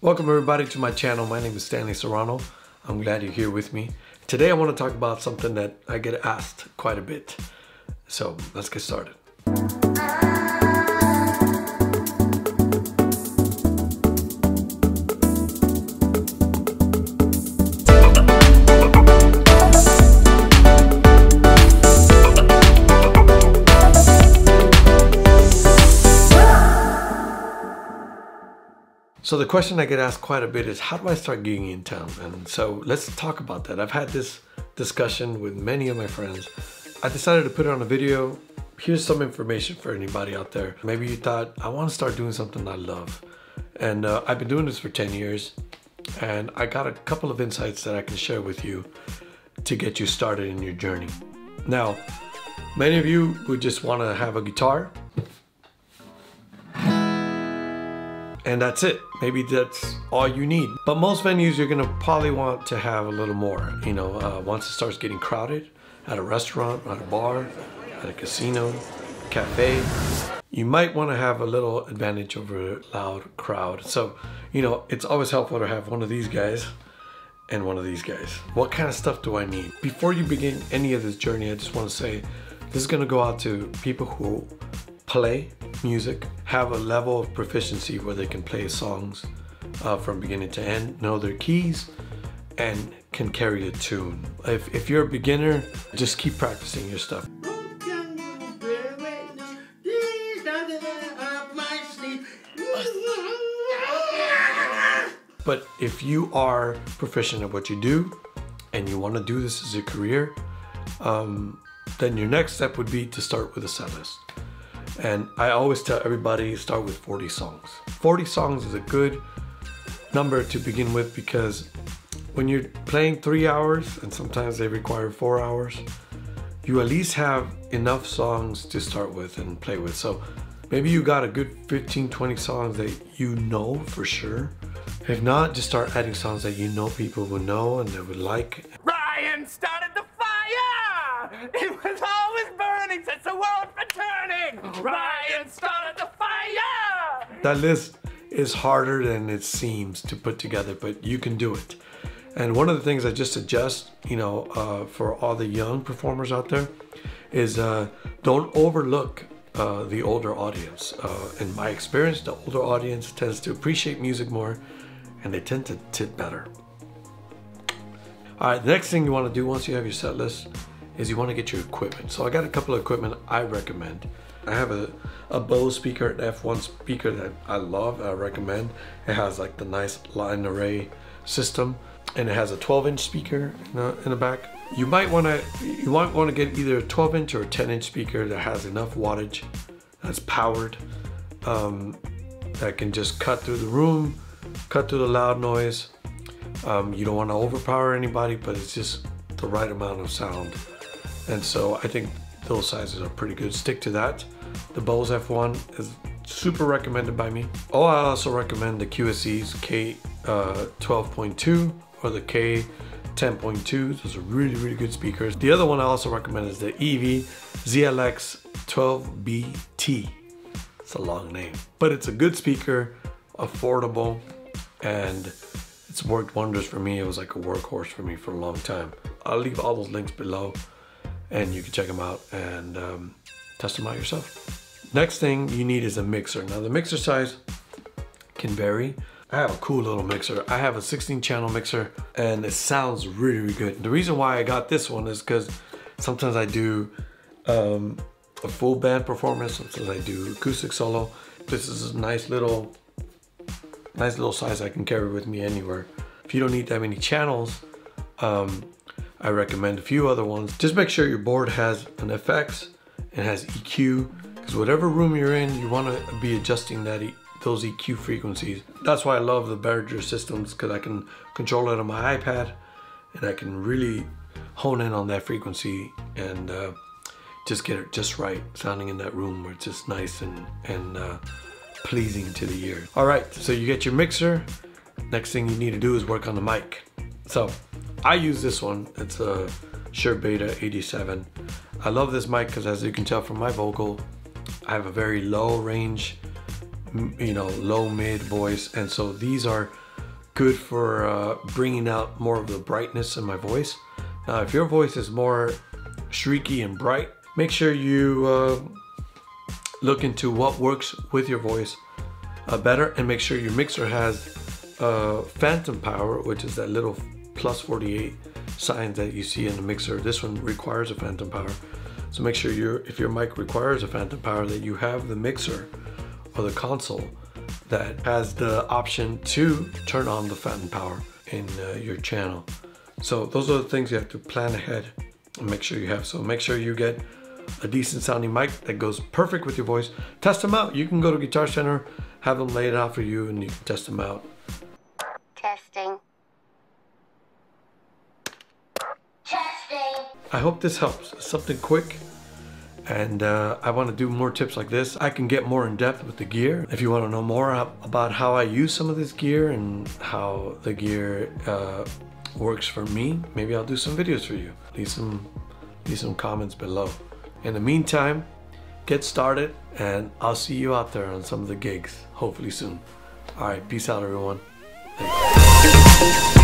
Welcome everybody to my channel. My name is Stanley Serrano. I'm glad you're here with me. Today I want to talk about something that I get asked quite a bit. So let's get started. So the question I get asked quite a bit is, how do I start gigging in town? And so let's talk about that. I've had this discussion with many of my friends. I decided to put it on a video. Here's some information for anybody out there. Maybe you thought, I want to start doing something I love. And I've been doing this for 10 years. And I got a couple of insights that I can share with you to get you started in your journey. Now, many of you would just want to have a guitar. And that's it. Maybe that's all you need. But most venues, you're gonna probably want to have a little more. You know, once it starts getting crowded, at a restaurant, at a bar, at a casino, cafe, you might wanna have a little advantage over a loud crowd. So, you know, it's always helpful to have one of these guys and one of these guys. What kind of stuff do I need? Before you begin any of this journey, I just wanna say, this is gonna go out to people who play music, have a level of proficiency where they can play songs from beginning to end, know their keys, and can carry a tune. If you're a beginner, just keep practicing your stuff. But if you are proficient at what you do, and you want to do this as a career, then your next step would be to start with a set list. And I always tell everybody, start with 40 songs. 40 songs is a good number to begin with, because when you're playing 3 hours, and sometimes they require 4 hours, you at least have enough songs to start with and play with. So maybe you got a good 15, 20 songs that you know for sure. If not, just start adding songs that you know people would know and they would like. Ryan started the fire! It was always burning since the world returning! Ryan started the fire! That list is harder than it seems to put together, but you can do it. And one of the things I just suggest, you know, for all the young performers out there is don't overlook the older audience. In my experience, the older audience tends to appreciate music more, and they tend to tip better. All right, the next thing you want to do once you have your set list is you want to get your equipment. So I got a couple of equipment I recommend. I have a Bose speaker, an F1 speaker that I love, I recommend. It has like the nice line array system, and it has a 12-inch speaker in the back. You might want to get either a 12-inch or a 10-inch speaker that has enough wattage, that's powered, that can just cut through the room, cut through the loud noise. You don't want to overpower anybody, but it's just the right amount of sound. And so I think those sizes are pretty good. Stick to that. The Bose F1 is super recommended by me. Oh, I also recommend the QSE's K12.2 or the K10.2. Those are really, really good speakers. The other one I also recommend is the EV ZLX 12BT. It's a long name, but it's a good speaker, affordable, and it's worked wonders for me. It was like a workhorse for me for a long time. I'll leave all those links below and you can check them out and test them out yourself. Next thing you need is a mixer. Now the mixer size can vary. I have a cool little mixer. I have a 16-channel mixer and it sounds really, really good. The reason why I got this one is because sometimes I do a full band performance, sometimes I do acoustic solo. This is a nice little size I can carry with me anywhere. If you don't need that many channels, I recommend a few other ones. Just make sure your board has an FX and has EQ, because whatever room you're in, you want to be adjusting those EQ frequencies. That's why I love the Behringer systems, because I can control it on my iPad and I can really hone in on that frequency and just get it just right, sounding in that room where it's just nice and pleasing to the ear. All right, so you get your mixer. Next thing you need to do is work on the mic. So I use this one. It's a Shure Beta 87. I love this mic because, as you can tell from my vocal, I have a very low range, you know, low mid voice, and so these are good for bringing out more of the brightness in my voice. Now, if your voice is more shrieky and bright, make sure you look into what works with your voice better, and make sure your mixer has phantom power, which is that little plus 48 sign that you see in the mixer. This one requires a phantom power. So make sure if your mic requires a phantom power, that you have the mixer or the console that has the option to turn on the phantom power in your channel. So those are the things you have to plan ahead and make sure you have. So make sure you get a decent sounding mic that goes perfect with your voice. Test them out. You can go to Guitar Center, have them laid out for you, and you can test them out. Testing. Testing. I hope this helps. It's something quick, and I want to do more tips like this. I can get more in depth with the gear. If you want to know more about how I use some of this gear and how the gear works for me, maybe I'll do some videos for you. Leave some comments below. In the meantime, get started, and I'll see you out there on some of the gigs, hopefully soon. All right, peace out, everyone. Thanks.